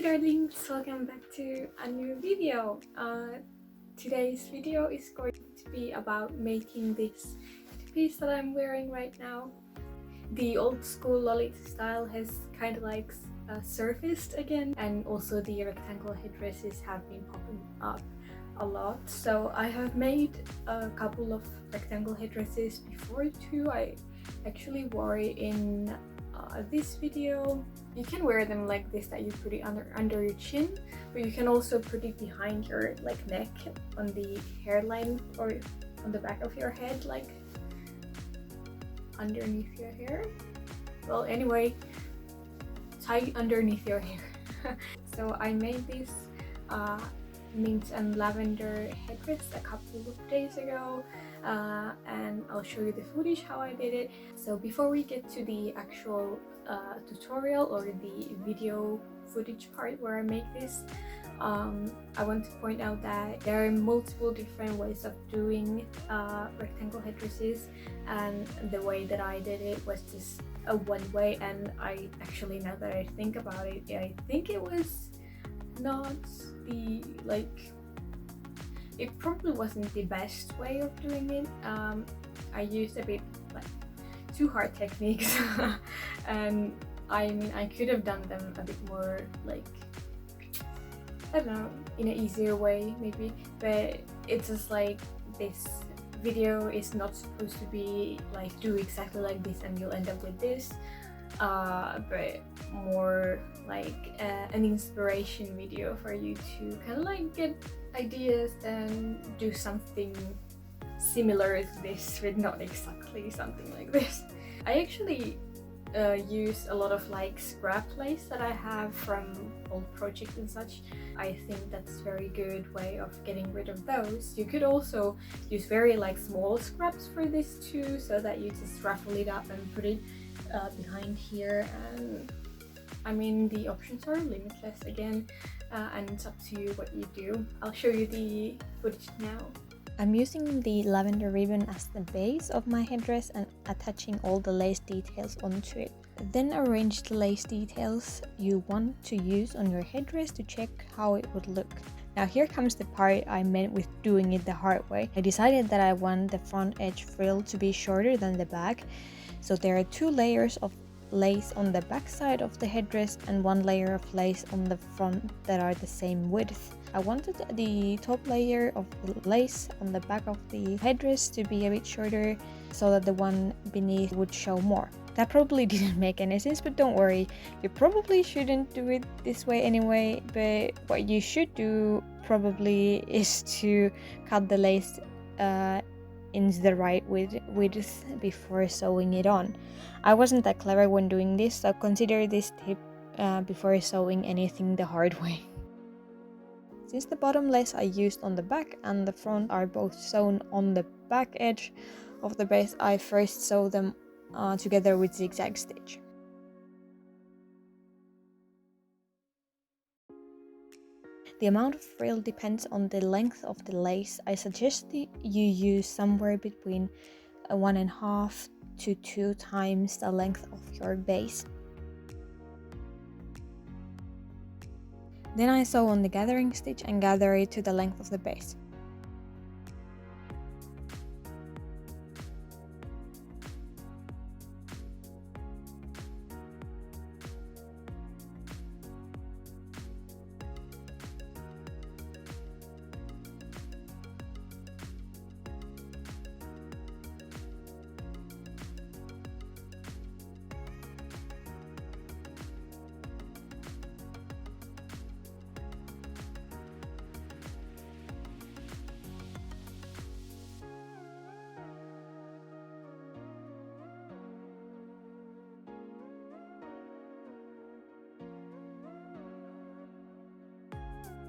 Hey darlings, welcome back to a new video. Today's video is going to be about making this piece that I'm wearing right now. The old school lolita style has kind of like surfaced again, and also the rectangle headdresses have been popping up a lot. So I have made a couple of rectangle headdresses before too. I actually wore it in this video. You can wear them like this, that you put it under your chin, but you can also put it behind your neck, on the hairline, or on the back of your head, like underneath your hair. Well, anyway, tie underneath your hair. So I made this mint and lavender headdress a couple of days ago, and I'll show you the footage how I did it. So before we get to the actual tutorial or the video footage part where I make this, I want to point out that there are multiple different ways of doing rectangle headdresses, and the way that I did it was just a one way. And I actually, now that I think about it, I think it was not the it probably wasn't the best way of doing it. I used a bit too hard techniques and I mean, I could have done them a bit more I don't know, in an easier way maybe, but it's just this video is not supposed to be do exactly like this and you'll end up with this, but more an inspiration video for you to kind of get ideas and do something similar to this, but not exactly something like this. I actually use a lot of scrap lace that I have from old projects and such. I think that's a very good way of getting rid of those. You could also use very small scraps for this too, so that you just ruffle it up and put it behind here. And I mean, the options are limitless again, and it's up to you what you do. I'll show you the footage now. I'm using the lavender ribbon as the base of my headdress and attaching all the lace details onto it. Then arrange the lace details you want to use on your headdress to check how it would look. Now here comes the part I meant with doing it the hard way. I decided that I want the front edge frill to be shorter than the back, so there are 2 layers of lace on the back side of the headdress and 1 layer of lace on the front that are the same width. I wanted the top layer of the lace on the back of the headdress to be a bit shorter, so that the one beneath would show more. That probably didn't make any sense, but don't worry, you probably shouldn't do it this way anyway. But what you should do probably is to cut the lace in the right width before sewing it on. I wasn't that clever when doing this, so consider this tip before sewing anything the hard way. Since the bottom lace I used on the back and the front are both sewn on the back edge of the base, I first sew them together with zigzag stitch. The amount of frill depends on the length of the lace. I suggest you use somewhere between 1.5 to 2 times the length of your base. Then I sew on the gathering stitch and gather it to the length of the base.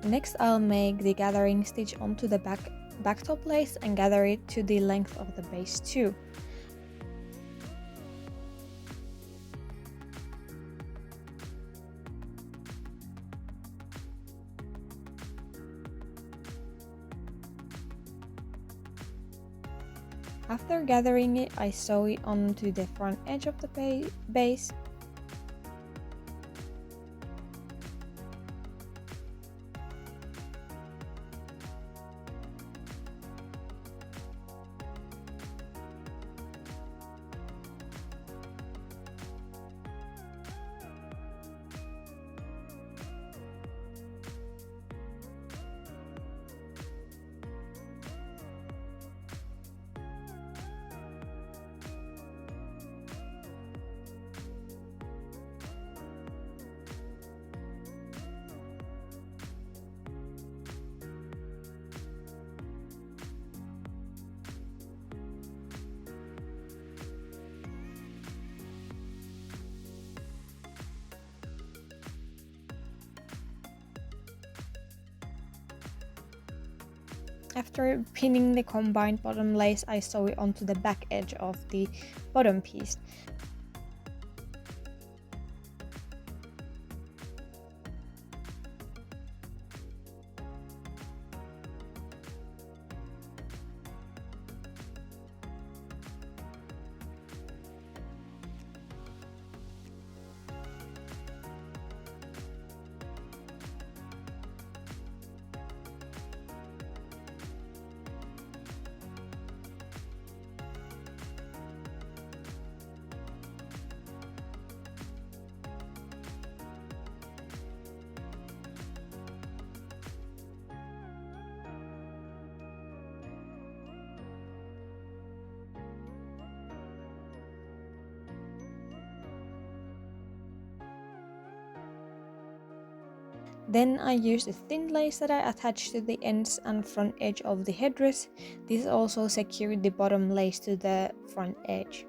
Next, I'll make the gathering stitch onto the back top lace and gather it to the length of the base too. After gathering it, I sew it onto the front edge of the base. After pinning the combined bottom lace, I sew it onto the back edge of the bottom piece. Then I used a thin lace that I attached to the ends and front edge of the headdress. This also secured the bottom lace to the front edge.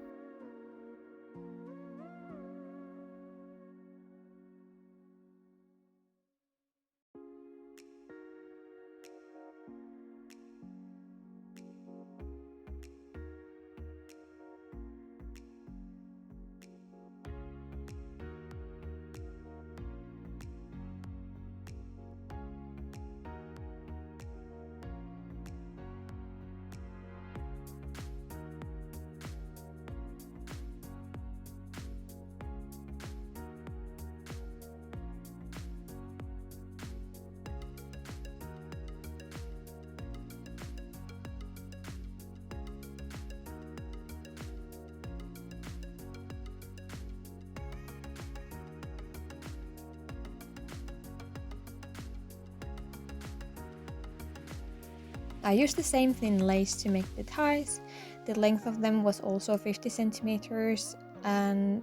I used the same thin lace to make the ties. The length of them was also 50 centimeters and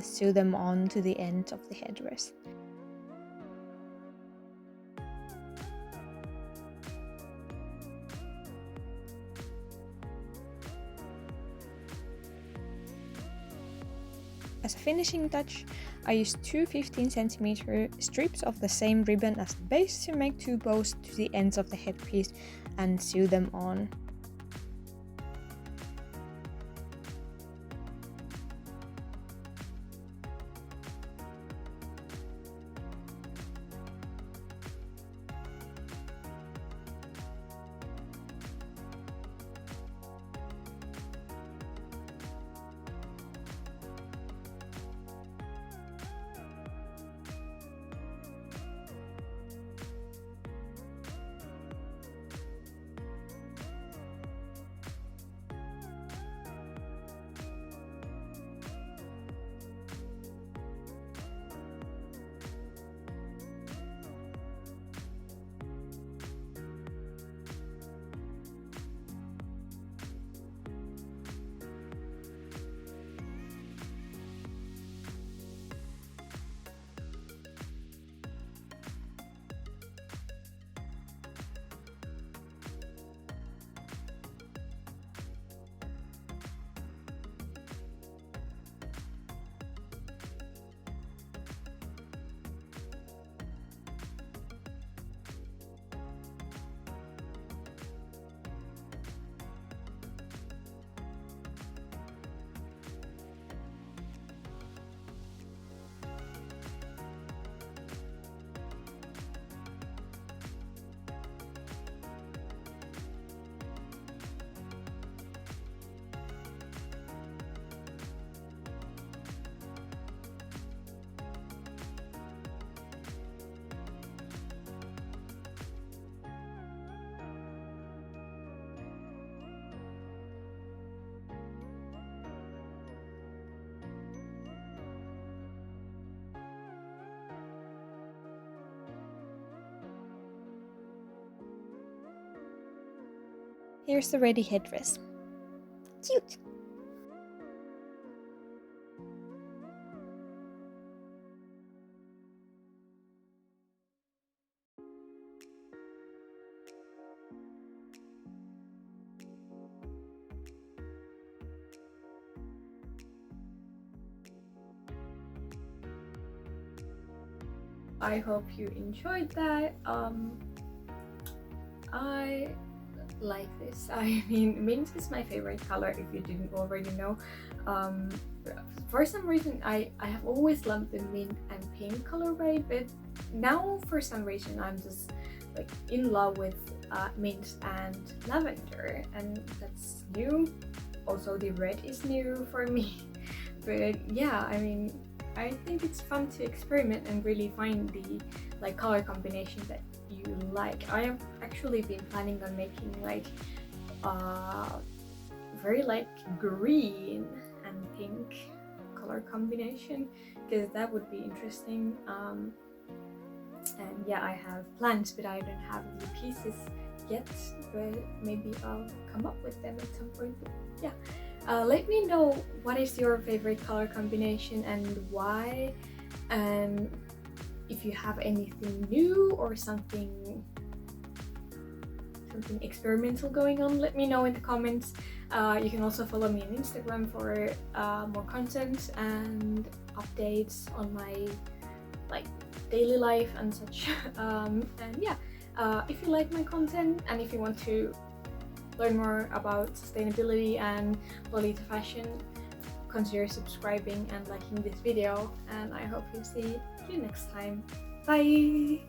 sew them on to the end of the headdress. As a finishing touch, I used two 15 centimeter strips of the same ribbon as the base to make two bows to the ends of the headpiece and sew them on. Here's the ready headdress. Cute! I hope you enjoyed that. I like this. I mean, mint is my favorite color if you didn't already know. For some reason I have always loved the mint and pink colorway, but now for some reason I'm just like in love with mint and lavender, and that's new. Also the red is new for me. But yeah, I mean, I think it's fun to experiment and really find the like color combination that you like. I have actually been planning on making like very like green and pink color combination, because that would be interesting. And yeah, I have plans, but I don't have the pieces yet, but maybe I'll come up with them at some point. But yeah, let me know what is your favorite color combination and why, and if you have anything new or something experimental going on, let me know in the comments. You can also follow me on Instagram for more content and updates on my like daily life and such. And yeah, if you like my content and if you want to learn more about sustainability and lolita fashion, consider subscribing and liking this video, and I hope you see you next time. Bye!